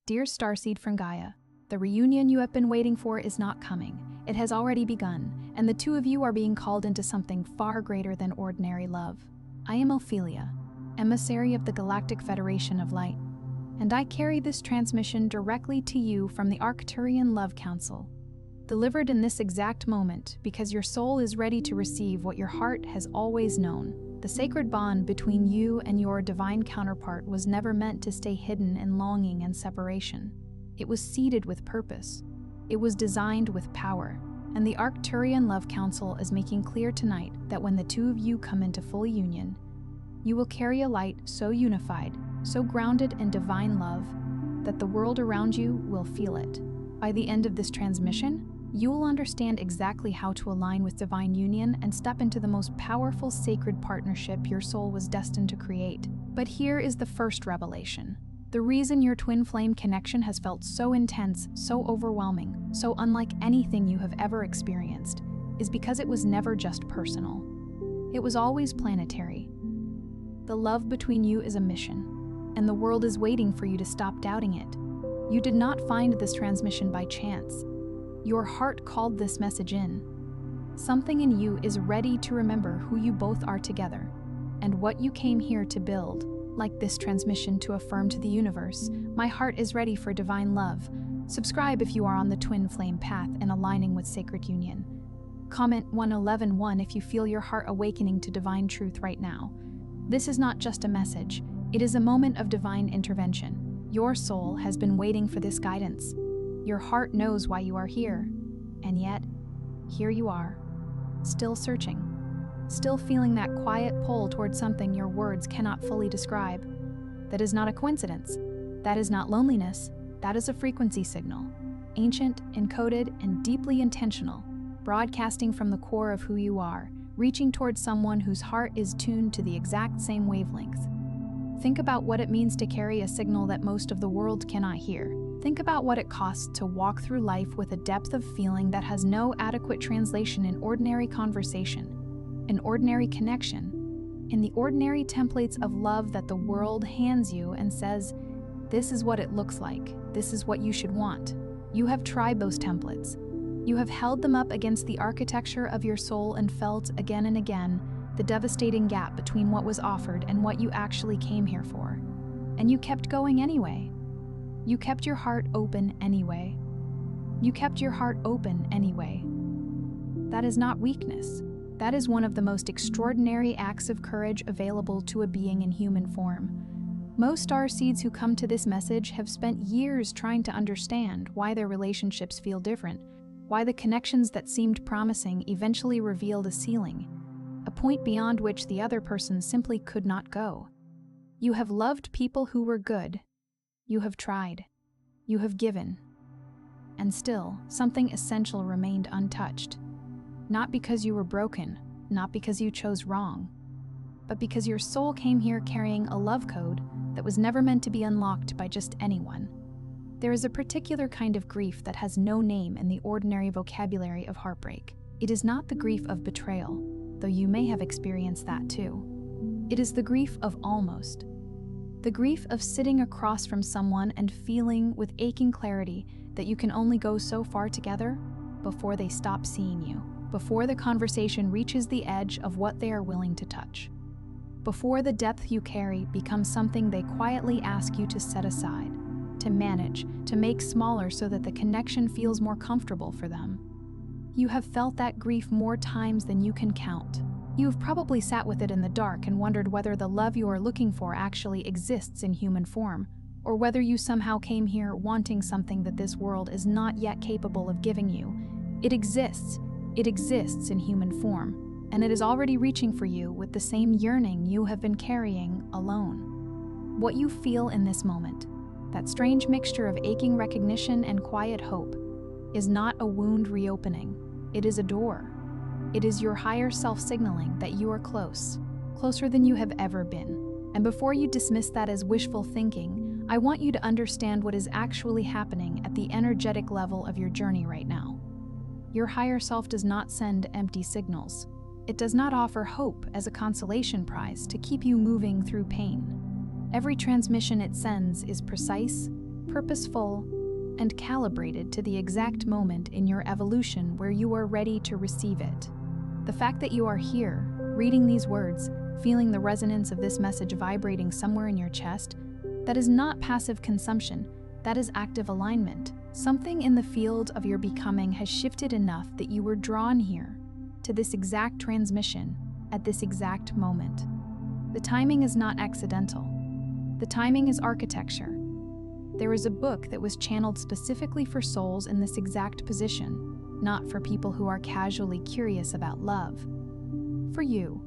Dear Starseed from Gaia, the reunion you have been waiting for is not coming. It has already begun, and the two of you are being called into something far greater than ordinary love. I am Ophelia, emissary of the Galactic Federation of Light, and I carry this transmission directly to you from the Arcturian Love Council, delivered in this exact moment because your soul is ready to receive what your heart has always known. The sacred bond between you and your divine counterpart was never meant to stay hidden in longing and separation. It was seeded with purpose. It was designed with power. And the Arcturian Love Council is making clear tonight that when the two of you come into full union, you will carry a light so unified, so grounded in divine love, that the world around you will feel it. By the end of this transmission, you will understand exactly how to align with divine union and step into the most powerful sacred partnership your soul was destined to create. But here is the first revelation. The reason your twin flame connection has felt so intense, so overwhelming, so unlike anything you have ever experienced, is because it was never just personal. It was always planetary. The love between you is a mission, and the world is waiting for you to stop doubting it. You did not find this transmission by chance. Your heart called this message in. Something in you is ready to remember who you both are together and what you came here to build. Like this transmission to affirm to the universe, my heart is ready for divine love. Subscribe if you are on the twin flame path and aligning with sacred union. Comment 111 if you feel your heart awakening to divine truth right now. This is not just a message, it is a moment of divine intervention. Your soul has been waiting for this guidance. Your heart knows why you are here, and yet, here you are, still searching, still feeling that quiet pull towards something your words cannot fully describe. That is not a coincidence. That is not loneliness. That is a frequency signal, ancient, encoded, and deeply intentional, broadcasting from the core of who you are, reaching towards someone whose heart is tuned to the exact same wavelength. Think about what it means to carry a signal that most of the world cannot hear. Think about what it costs to walk through life with a depth of feeling that has no adequate translation in ordinary conversation, in ordinary connection, in the ordinary templates of love that the world hands you and says, this is what it looks like, this is what you should want. You have tried those templates. You have held them up against the architecture of your soul and felt, again and again, the devastating gap between what was offered and what you actually came here for. And you kept going anyway. You kept your heart open anyway. You kept your heart open anyway. That is not weakness. That is one of the most extraordinary acts of courage available to a being in human form. Most starseeds who come to this message have spent years trying to understand why their relationships feel different, why the connections that seemed promising eventually revealed a ceiling, a point beyond which the other person simply could not go. You have loved people who were good. You have tried. You have given. And still, something essential remained untouched. Not because you were broken, not because you chose wrong, but because your soul came here carrying a love code that was never meant to be unlocked by just anyone. There is a particular kind of grief that has no name in the ordinary vocabulary of heartbreak. It is not the grief of betrayal, though you may have experienced that too. It is the grief of almost. The grief of sitting across from someone and feeling with aching clarity that you can only go so far together before they stop seeing you, before the conversation reaches the edge of what they are willing to touch, before the depth you carry becomes something they quietly ask you to set aside, to manage, to make smaller so that the connection feels more comfortable for them. You have felt that grief more times than you can count. You have probably sat with it in the dark and wondered whether the love you are looking for actually exists in human form, or whether you somehow came here wanting something that this world is not yet capable of giving you. It exists in human form, and it is already reaching for you with the same yearning you have been carrying alone. What you feel in this moment, that strange mixture of aching recognition and quiet hope, is not a wound reopening. It is a door. It is your higher self signaling that you are close, closer than you have ever been. And before you dismiss that as wishful thinking, I want you to understand what is actually happening at the energetic level of your journey right now. Your higher self does not send empty signals. It does not offer hope as a consolation prize to keep you moving through pain. Every transmission it sends is precise, purposeful, and calibrated to the exact moment in your evolution where you are ready to receive it. The fact that you are here, reading these words, feeling the resonance of this message vibrating somewhere in your chest, that is not passive consumption, that is active alignment. Something in the field of your becoming has shifted enough that you were drawn here, to this exact transmission, at this exact moment. The timing is not accidental. The timing is architecture. There is a book that was channeled specifically for souls in this exact position, not for people who are casually curious about love. For you,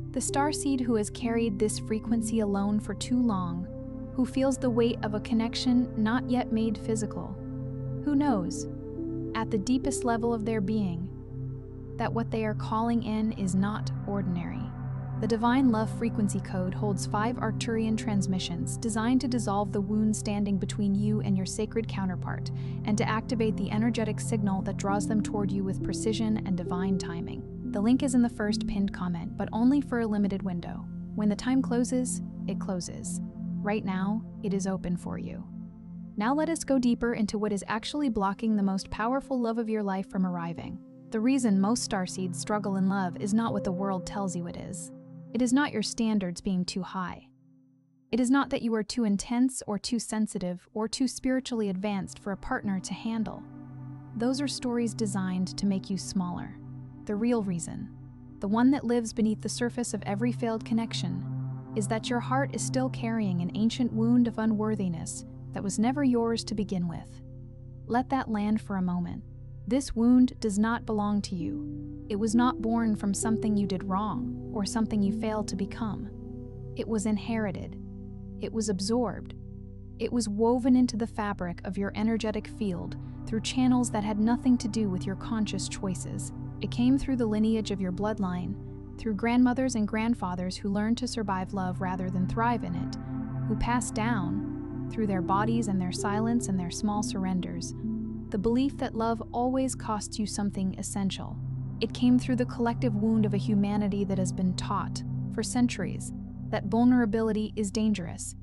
the starseed who has carried this frequency alone for too long, who feels the weight of a connection not yet made physical, who knows, at the deepest level of their being, that what they are calling in is not ordinary. The Divine Love Frequency Code holds 5 Arcturian transmissions designed to dissolve the wound standing between you and your sacred counterpart, and to activate the energetic signal that draws them toward you with precision and divine timing. The link is in the first pinned comment, but only for a limited window. When the time closes, it closes. Right now, it is open for you. Now let us go deeper into what is actually blocking the most powerful love of your life from arriving. The reason most starseeds struggle in love is not what the world tells you it is. It is not your standards being too high. It is not that you are too intense or too sensitive or too spiritually advanced for a partner to handle. Those are stories designed to make you smaller. The real reason, the one that lives beneath the surface of every failed connection, is that your heart is still carrying an ancient wound of unworthiness that was never yours to begin with. Let that land for a moment. This wound does not belong to you. It was not born from something you did wrong or something you failed to become. It was inherited. It was absorbed. It was woven into the fabric of your energetic field through channels that had nothing to do with your conscious choices. It came through the lineage of your bloodline, through grandmothers and grandfathers who learned to survive love rather than thrive in it, who passed down, through their bodies and their silence and their small surrenders, the belief that love always costs you something essential. It came through the collective wound of a humanity that has been taught, for centuries, that vulnerability is dangerous,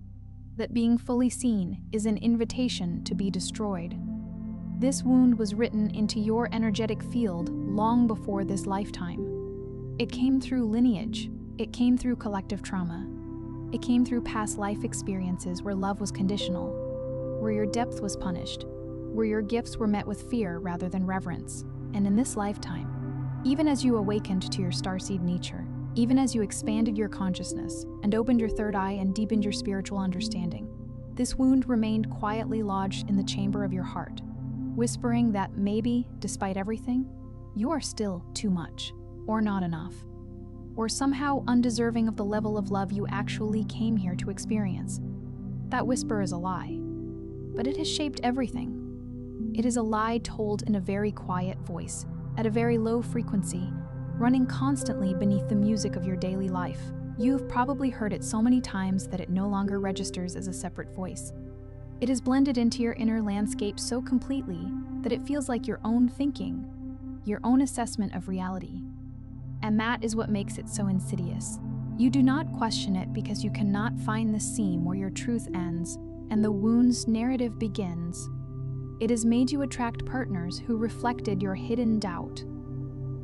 that being fully seen is an invitation to be destroyed. This wound was written into your energetic field long before this lifetime. It came through lineage. It came through collective trauma. It came through past life experiences where love was conditional, where your depth was punished, where your gifts were met with fear rather than reverence. And in this lifetime, even as you awakened to your starseed nature, even as you expanded your consciousness and opened your third eye and deepened your spiritual understanding, this wound remained quietly lodged in the chamber of your heart, whispering that maybe, despite everything, you are still too much, or not enough, or somehow undeserving of the level of love you actually came here to experience. That whisper is a lie, but it has shaped everything. It is a lie told in a very quiet voice, at a very low frequency, running constantly beneath the music of your daily life. You've probably heard it so many times that it no longer registers as a separate voice. It is blended into your inner landscape so completely that it feels like your own thinking, your own assessment of reality. And that is what makes it so insidious. You do not question it because you cannot find the seam where your truth ends and the wound's narrative begins. It has made you attract partners who reflected your hidden doubt.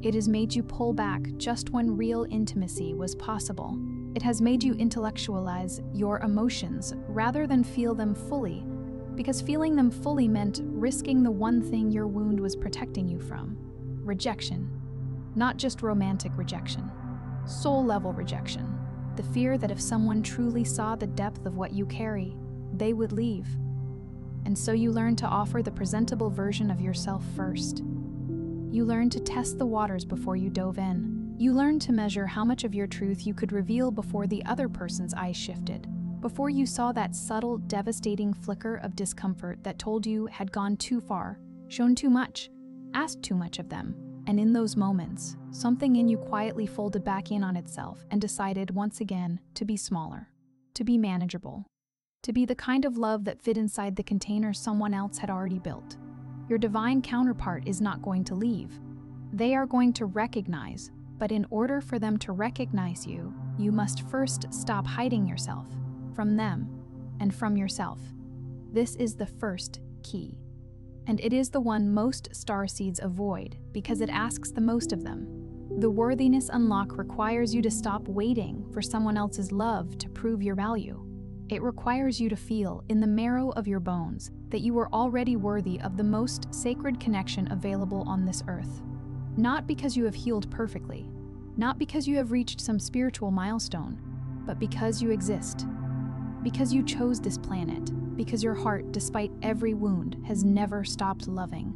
It has made you pull back just when real intimacy was possible. It has made you intellectualize your emotions rather than feel them fully, because feeling them fully meant risking the one thing your wound was protecting you from: rejection. Not just romantic rejection, soul-level rejection. The fear that if someone truly saw the depth of what you carry, they would leave. And so you learn to offer the presentable version of yourself first. You learn to test the waters before you dove in. You learn to measure how much of your truth you could reveal before the other person's eyes shifted, before you saw that subtle, devastating flicker of discomfort that told you had gone too far, shown too much, asked too much of them. And in those moments, something in you quietly folded back in on itself and decided once again to be smaller, to be manageable, to be the kind of love that fit inside the container someone else had already built. Your divine counterpart is not going to leave. They are going to recognize, but in order for them to recognize you, you must first stop hiding yourself from them and from yourself. This is the first key, and it is the one most starseeds avoid because it asks the most of them. The worthiness unlock requires you to stop waiting for someone else's love to prove your value. It requires you to feel in the marrow of your bones that you are already worthy of the most sacred connection available on this earth. Not because you have healed perfectly, not because you have reached some spiritual milestone, but because you exist. Because you chose this planet, because your heart, despite every wound, has never stopped loving.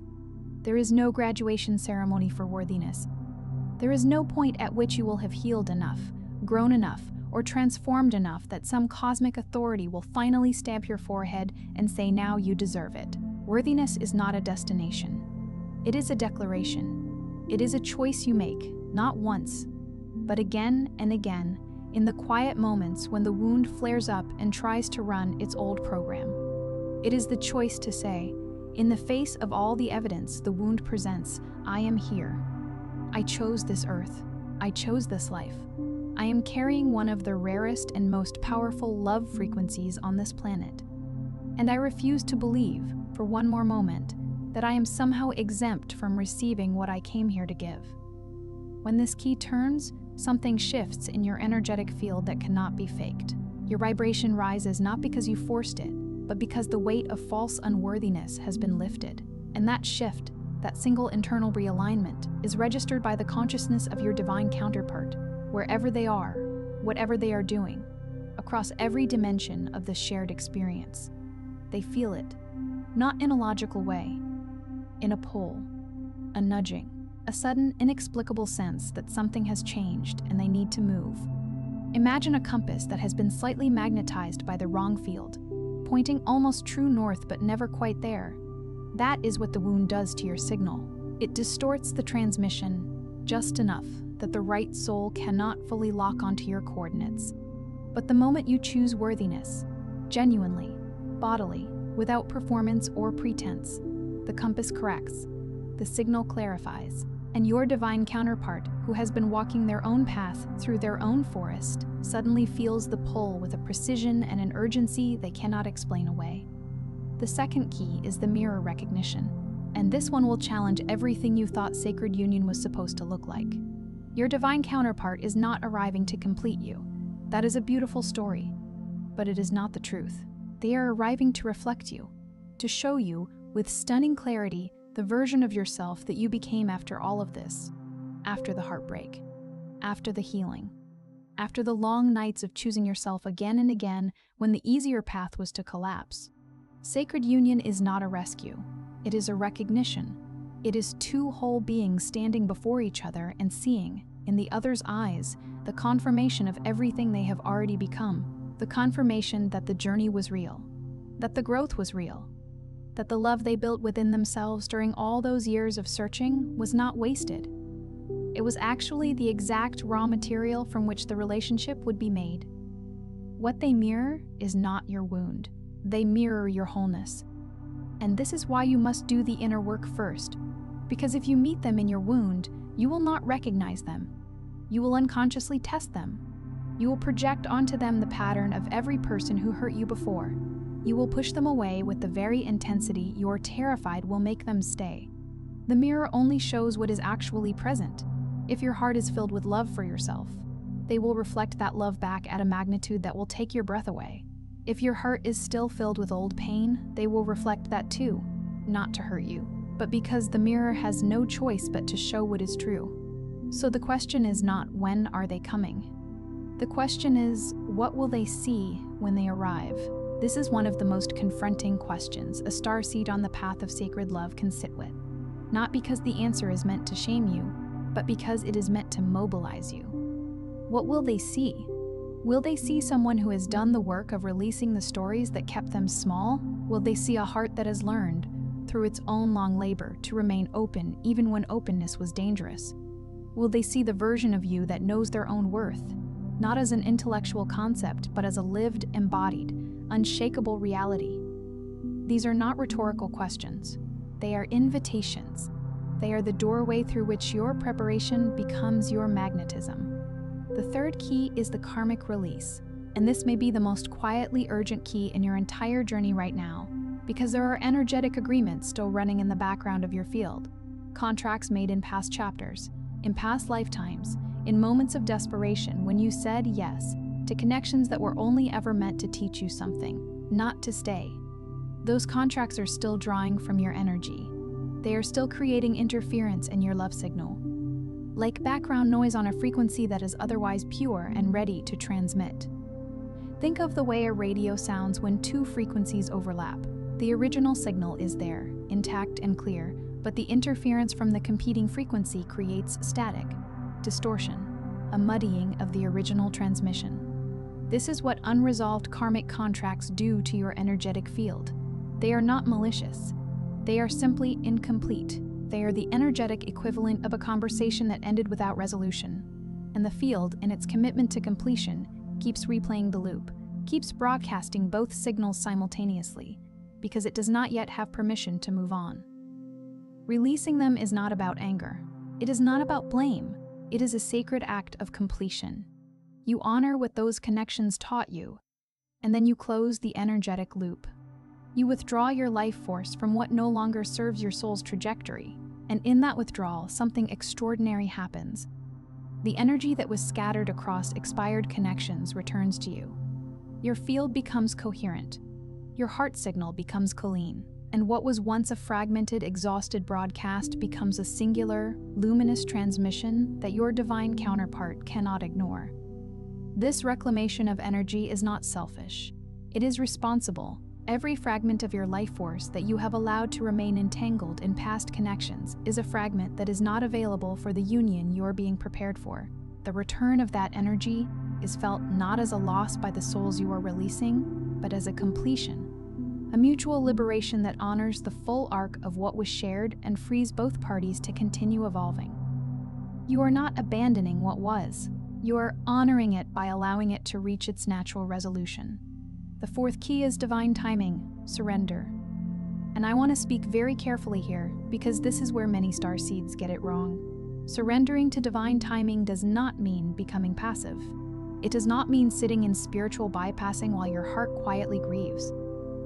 There is no graduation ceremony for worthiness. There is no point at which you will have healed enough, grown enough, or transformed enough that some cosmic authority will finally stamp your forehead and say, now you deserve it. Worthiness is not a destination. It is a declaration. It is a choice you make, not once, but again and again, in the quiet moments when the wound flares up and tries to run its old program. It is the choice to say, in the face of all the evidence the wound presents, I am here. I chose this earth. I chose this life. I am carrying one of the rarest and most powerful love frequencies on this planet. And I refuse to believe, for one more moment, that I am somehow exempt from receiving what I came here to give. When this key turns, something shifts in your energetic field that cannot be faked. Your vibration rises not because you forced it, but because the weight of false unworthiness has been lifted. And that shift, that single internal realignment, is registered by the consciousness of your divine counterpart, wherever they are, whatever they are doing, across every dimension of the shared experience. They feel it, not in a logical way, in a pull, a nudging, a sudden, inexplicable sense that something has changed and they need to move. Imagine a compass that has been slightly magnetized by the wrong field, pointing almost true north but never quite there. That is what the wound does to your signal. It distorts the transmission just enough that the right soul cannot fully lock onto your coordinates. But the moment you choose worthiness, genuinely, bodily, without performance or pretense, the compass corrects, the signal clarifies, and your divine counterpart, who has been walking their own path through their own forest, suddenly feels the pull with a precision and an urgency they cannot explain away. The second key is the mirror recognition, and this one will challenge everything you thought sacred union was supposed to look like. Your divine counterpart is not arriving to complete you. That is a beautiful story, but it is not the truth. They are arriving to reflect you, to show you, with stunning clarity, the version of yourself that you became after all of this, after the heartbreak, after the healing, after the long nights of choosing yourself again and again when the easier path was to collapse. Sacred union is not a rescue. It is a recognition. It is two whole beings standing before each other and seeing, in the other's eyes, the confirmation of everything they have already become, the confirmation that the journey was real, that the growth was real, that the love they built within themselves during all those years of searching was not wasted. It was actually the exact raw material from which the relationship would be made. What they mirror is not your wound. They mirror your wholeness. And this is why you must do the inner work first, because if you meet them in your wound, you will not recognize them. You will unconsciously test them. You will project onto them the pattern of every person who hurt you before. You will push them away with the very intensity you're terrified will make them stay. The mirror only shows what is actually present. If your heart is filled with love for yourself, they will reflect that love back at a magnitude that will take your breath away. If your heart is still filled with old pain, they will reflect that too, not to hurt you, but because the mirror has no choice but to show what is true. So the question is not when are they coming? The question is, what will they see when they arrive? This is one of the most confronting questions a starseed on the path of sacred love can sit with. Not because the answer is meant to shame you, but because it is meant to mobilize you. What will they see? Will they see someone who has done the work of releasing the stories that kept them small? Will they see a heart that has learned, through its own long labor, to remain open even when openness was dangerous? Will they see the version of you that knows their own worth, not as an intellectual concept, but as a lived, embodied, unshakable reality? These are not rhetorical questions. They are invitations. They are the doorway through which your preparation becomes your magnetism. The third key is the karmic release, and this may be the most quietly urgent key in your entire journey right now. because there are energetic agreements still running in the background of your field, contracts made in past chapters, in past lifetimes, in moments of desperation when you said yes to connections that were only ever meant to teach you something, not to stay. Those contracts are still drawing from your energy. They are still creating interference in your love signal, like background noise on a frequency that is otherwise pure and ready to transmit. Think of the way a radio sounds when two frequencies overlap. The original signal is there, intact and clear, but the interference from the competing frequency creates static, distortion, a muddying of the original transmission. This is what unresolved karmic contracts do to your energetic field. They are not malicious. They are simply incomplete. They are the energetic equivalent of a conversation that ended without resolution. And the field, in its commitment to completion, keeps replaying the loop, keeps broadcasting both signals simultaneously, because it does not yet have permission to move on. Releasing them is not about anger. It is not about blame. It is a sacred act of completion. You honor what those connections taught you, and then you close the energetic loop. You withdraw your life force from what no longer serves your soul's trajectory, and in that withdrawal, something extraordinary happens. The energy that was scattered across expired connections returns to you. Your field becomes coherent. Your heart signal becomes clean, and what was once a fragmented, exhausted broadcast becomes a singular, luminous transmission that your divine counterpart cannot ignore. This reclamation of energy is not selfish. It is responsible. Every fragment of your life force that you have allowed to remain entangled in past connections is a fragment that is not available for the union you are being prepared for. The return of that energy is felt not as a loss by the souls you are releasing, but as a completion. A mutual liberation that honors the full arc of what was shared and frees both parties to continue evolving. You are not abandoning what was. You are honoring it by allowing it to reach its natural resolution. The fourth key is divine timing, surrender. And I want to speak very carefully here, because this is where many starseeds get it wrong. Surrendering to divine timing does not mean becoming passive. It does not mean sitting in spiritual bypassing while your heart quietly grieves.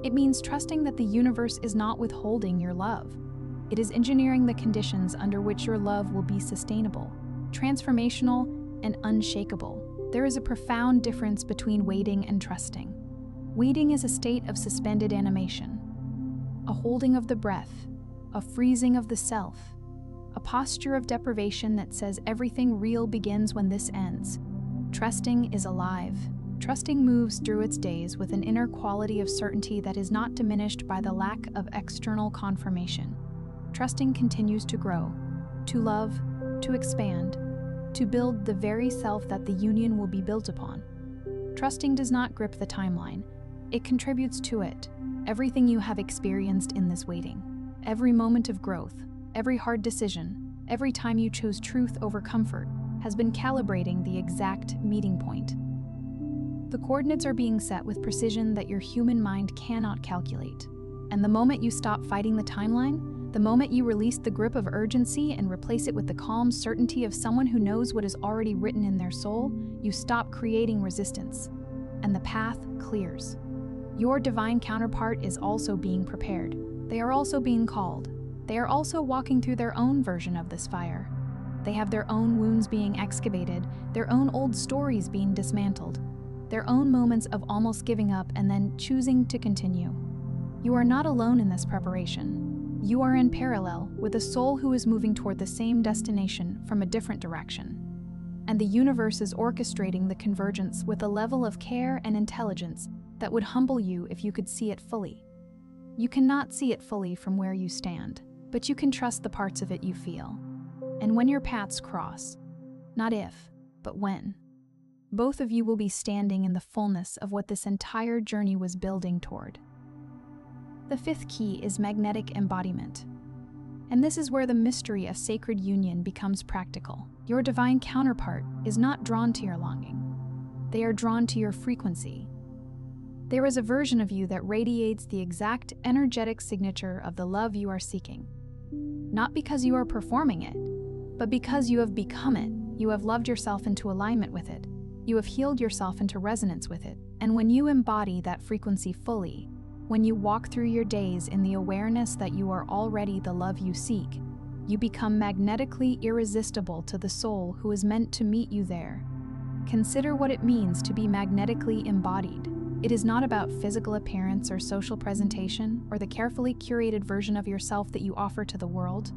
It means trusting that the universe is not withholding your love. It is engineering the conditions under which your love will be sustainable, transformational, and unshakable. There is a profound difference between waiting and trusting. Waiting is a state of suspended animation, a holding of the breath, a freezing of the self, a posture of deprivation that says everything real begins when this ends. Trusting is alive. Trusting moves through its days with an inner quality of certainty that is not diminished by the lack of external confirmation. Trusting continues to grow, to love, to expand, to build the very self that the union will be built upon. Trusting does not grip the timeline. It contributes to it. Everything you have experienced in this waiting, every moment of growth, every hard decision, every time you chose truth over comfort, has been calibrating the exact meeting point. The coordinates are being set with precision that your human mind cannot calculate. And the moment you stop fighting the timeline, the moment you release the grip of urgency and replace it with the calm certainty of someone who knows what is already written in their soul, you stop creating resistance, and the path clears. Your divine counterpart is also being prepared. They are also being called. They are also walking through their own version of this fire. They have their own wounds being excavated, their own old stories being dismantled, their own moments of almost giving up and then choosing to continue. You are not alone in this preparation. You are in parallel with a soul who is moving toward the same destination from a different direction. And the universe is orchestrating the convergence with a level of care and intelligence that would humble you if you could see it fully. You cannot see it fully from where you stand, but you can trust the parts of it you feel. And when your paths cross, not if, but when, both of you will be standing in the fullness of what this entire journey was building toward. The fifth key is magnetic embodiment. And this is where the mystery of sacred union becomes practical. Your divine counterpart is not drawn to your longing. They are drawn to your frequency. There is a version of you that radiates the exact energetic signature of the love you are seeking. Not because you are performing it, but because you have become it. You have loved yourself into alignment with it. You have healed yourself into resonance with it. And when you embody that frequency fully, When you walk through your days in the awareness that you are already the love you seek, you become magnetically irresistible to the soul who is meant to meet you there. Consider what it means to be magnetically embodied. It is not about physical appearance or social presentation or the carefully curated version of yourself that you offer to the world.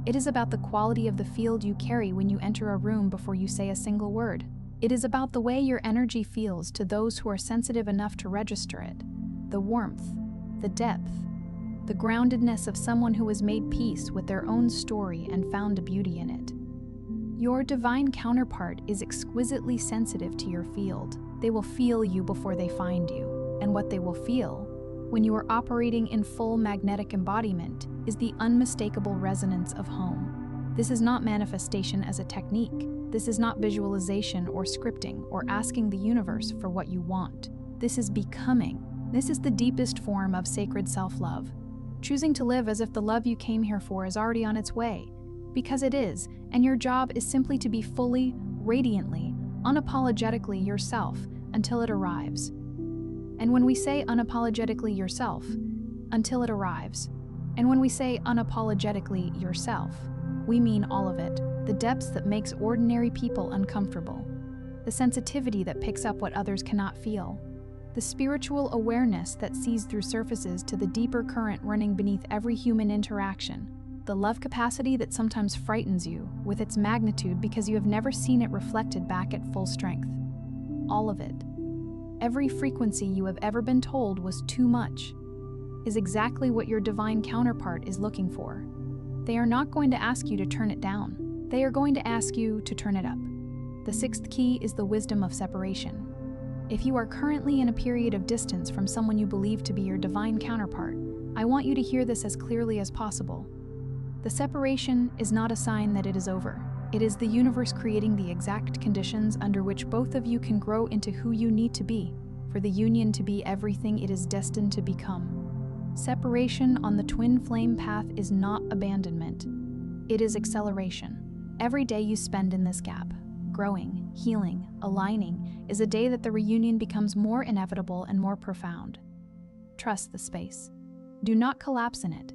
It is about the quality of the field you carry when you enter a room before you say a single word. It is about the way your energy feels to those who are sensitive enough to register it. The warmth, the depth, the groundedness of someone who has made peace with their own story and found a beauty in it. Your divine counterpart is exquisitely sensitive to your field. They will feel you before they find you, and what they will feel, when you are operating in full magnetic embodiment, is the unmistakable resonance of home. This is not manifestation as a technique. This is not visualization or scripting or asking the universe for what you want. This is becoming. This is the deepest form of sacred self-love. Choosing to live as if the love you came here for is already on its way. Because it is, and your job is simply to be fully, radiantly, unapologetically yourself until it arrives. And when we say unapologetically yourself, until it arrives, and when we say unapologetically yourself, we mean all of it, the depths that makes ordinary people uncomfortable, the sensitivity that picks up what others cannot feel, the spiritual awareness that sees through surfaces to the deeper current running beneath every human interaction, the love capacity that sometimes frightens you with its magnitude because you have never seen it reflected back at full strength. All of it. Every frequency you have ever been told was too much is exactly what your divine counterpart is looking for. They are not going to ask you to turn it down. They are going to ask you to turn it up. The sixth key is the wisdom of separation. If you are currently in a period of distance from someone you believe to be your divine counterpart, I want you to hear this as clearly as possible. The separation is not a sign that it is over. It is the universe creating the exact conditions under which both of you can grow into who you need to be, for the union to be everything it is destined to become. Separation on the twin flame path is not abandonment. It is acceleration. Every day you spend in this gap, growing, healing, aligning, is a day that the reunion becomes more inevitable and more profound. Trust the space. Do not collapse in it.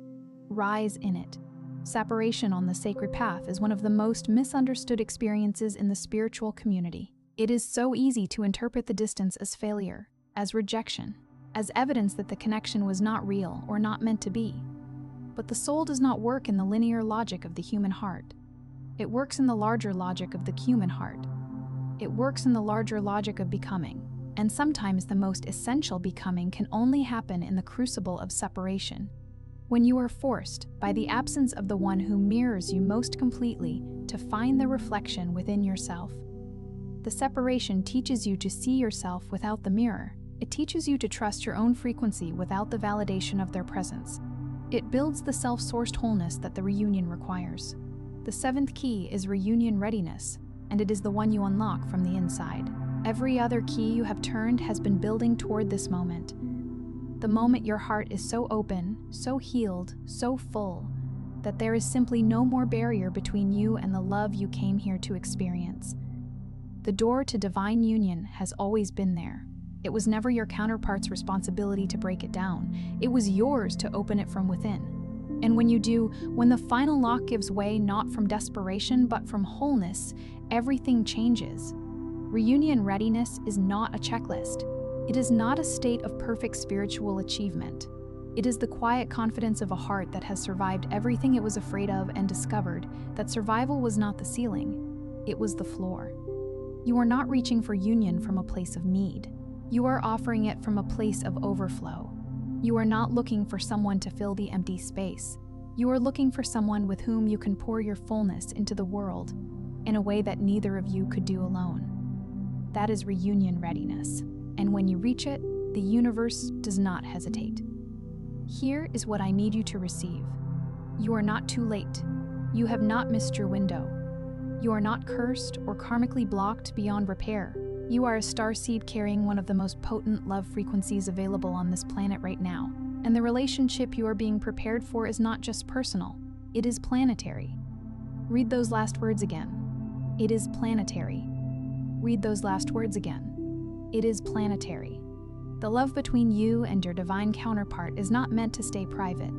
Rise in it. Separation on the sacred path is one of the most misunderstood experiences in the spiritual community. It is so easy to interpret the distance as failure, as rejection, as evidence that the connection was not real or not meant to be. But the soul does not work in the linear logic of the human heart. It works in the larger logic of the human heart. It works in the larger logic of becoming, and sometimes the most essential becoming can only happen in the crucible of separation. When you are forced, by the absence of the one who mirrors you most completely, to find the reflection within yourself. The separation teaches you to see yourself without the mirror. It teaches you to trust your own frequency without the validation of their presence. It builds the self-sourced wholeness that the reunion requires. The seventh key is reunion readiness, and it is the one you unlock from the inside. Every other key you have turned has been building toward this moment. The moment your heart is so open, so healed, so full, that there is simply no more barrier between you and the love you came here to experience. The door to divine union has always been there. It was never your counterpart's responsibility to break it down. It was yours to open it from within. And when you do, when the final lock gives way not from desperation but from wholeness, everything changes. Reunion readiness is not a checklist. It is not a state of perfect spiritual achievement. It is the quiet confidence of a heart that has survived everything it was afraid of and discovered that survival was not the ceiling, it was the floor. You are not reaching for union from a place of need. You are offering it from a place of overflow. You are not looking for someone to fill the empty space. You are looking for someone with whom you can pour your fullness into the world in a way that neither of you could do alone. That is reunion readiness. And when you reach it, the universe does not hesitate. Here is what I need you to receive. You are not too late. You have not missed your window. You are not cursed or karmically blocked beyond repair. You are a starseed carrying one of the most potent love frequencies available on this planet right now. And the relationship you are being prepared for is not just personal, it is planetary. Read those last words again. It is planetary. Read those last words again. It is planetary. The love between you and your divine counterpart is not meant to stay private.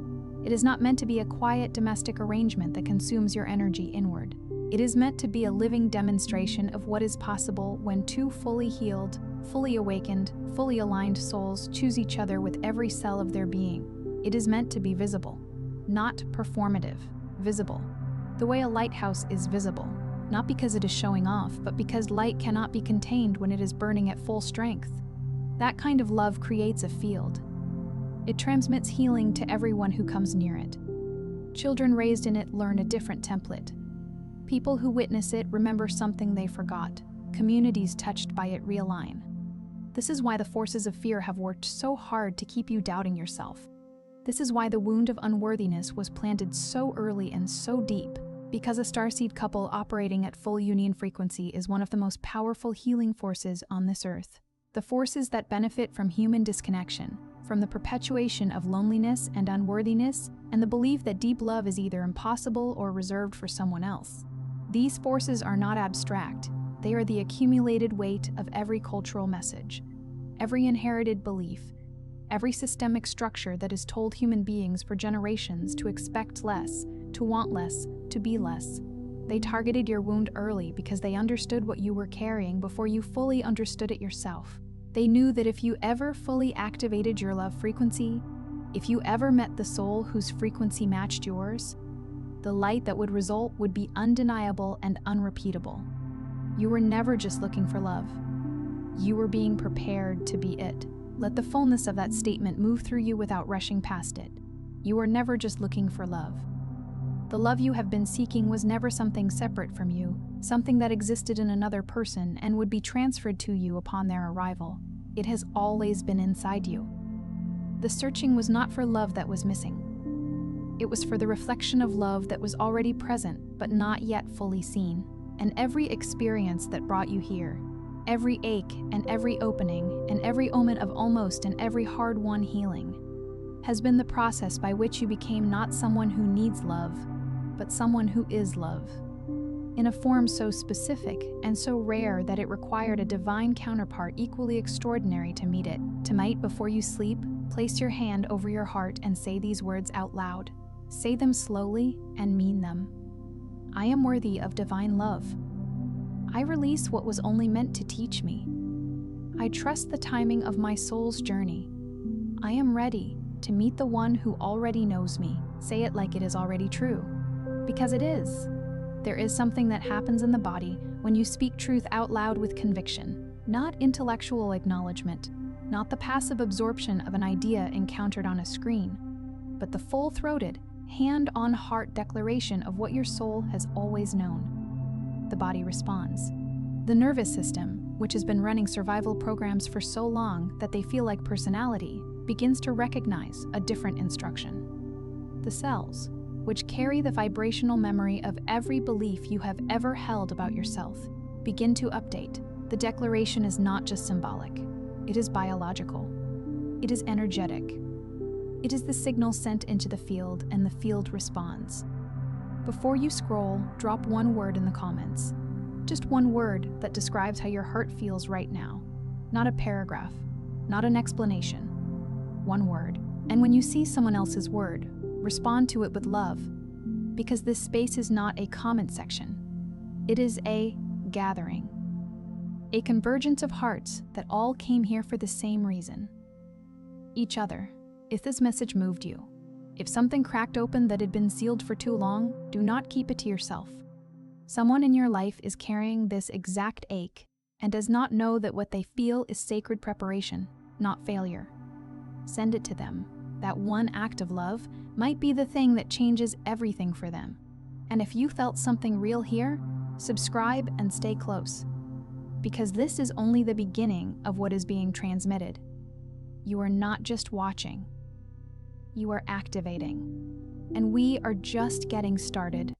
It is not meant to be a quiet domestic arrangement that consumes your energy inward. It is meant to be a living demonstration of what is possible when two fully healed, fully awakened, fully aligned souls choose each other with every cell of their being. It is meant to be visible, not performative, visible. The way a lighthouse is visible, not because it is showing off, but because light cannot be contained when it is burning at full strength. That kind of love creates a field. It transmits healing to everyone who comes near it. Children raised in it learn a different template. People who witness it remember something they forgot. Communities touched by it realign. This is why the forces of fear have worked so hard to keep you doubting yourself. This is why the wound of unworthiness was planted so early and so deep, because a starseed couple operating at full union frequency is one of the most powerful healing forces on this earth. The forces that benefit from human disconnection, from the perpetuation of loneliness and unworthiness, and the belief that deep love is either impossible or reserved for someone else. These forces are not abstract. They are the accumulated weight of every cultural message, every inherited belief, every systemic structure that has told human beings for generations to expect less, to want less, to be less. They targeted your wound early because they understood what you were carrying before you fully understood it yourself. They knew that if you ever fully activated your love frequency, if you ever met the soul whose frequency matched yours, the light that would result would be undeniable and unrepeatable. You were never just looking for love. You were being prepared to be it. Let the fullness of that statement move through you without rushing past it. You were never just looking for love. The love you have been seeking was never something separate from you, something that existed in another person and would be transferred to you upon their arrival. It has always been inside you. The searching was not for love that was missing. It was for the reflection of love that was already present but not yet fully seen. And every experience that brought you here, every ache and every opening and every omen of almost and every hard-won healing, has been the process by which you became not someone who needs love, but someone who is love. In a form so specific and so rare that it required a divine counterpart equally extraordinary to meet it. Tonight, before you sleep, place your hand over your heart and say these words out loud. Say them slowly and mean them. I am worthy of divine love. I release what was only meant to teach me. I trust the timing of my soul's journey. I am ready to meet the one who already knows me. Say it like it is already true. Because it is. There is something that happens in the body when you speak truth out loud with conviction, not intellectual acknowledgement, not the passive absorption of an idea encountered on a screen, but the full-throated, hand-on-heart declaration of what your soul has always known. The body responds. The nervous system, which has been running survival programs for so long that they feel like personality, begins to recognize a different instruction. The cells, which carry the vibrational memory of every belief you have ever held about yourself, begin to update. The declaration is not just symbolic. It is biological. It is energetic. It is the signal sent into the field, and the field responds. Before you scroll, drop one word in the comments. Just one word that describes how your heart feels right now. Not a paragraph, not an explanation. One word. And when you see someone else's word, respond to it with love, because this space is not a comment section. It is a gathering. A convergence of hearts that all came here for the same reason. Each other. If this message moved you, if something cracked open that had been sealed for too long, do not keep it to yourself. Someone in your life is carrying this exact ache and does not know that what they feel is sacred preparation, not failure. Send it to them. That one act of love might be the thing that changes everything for them. And if you felt something real here, subscribe and stay close. Because this is only the beginning of what is being transmitted. You are not just watching. You are activating. And we are just getting started.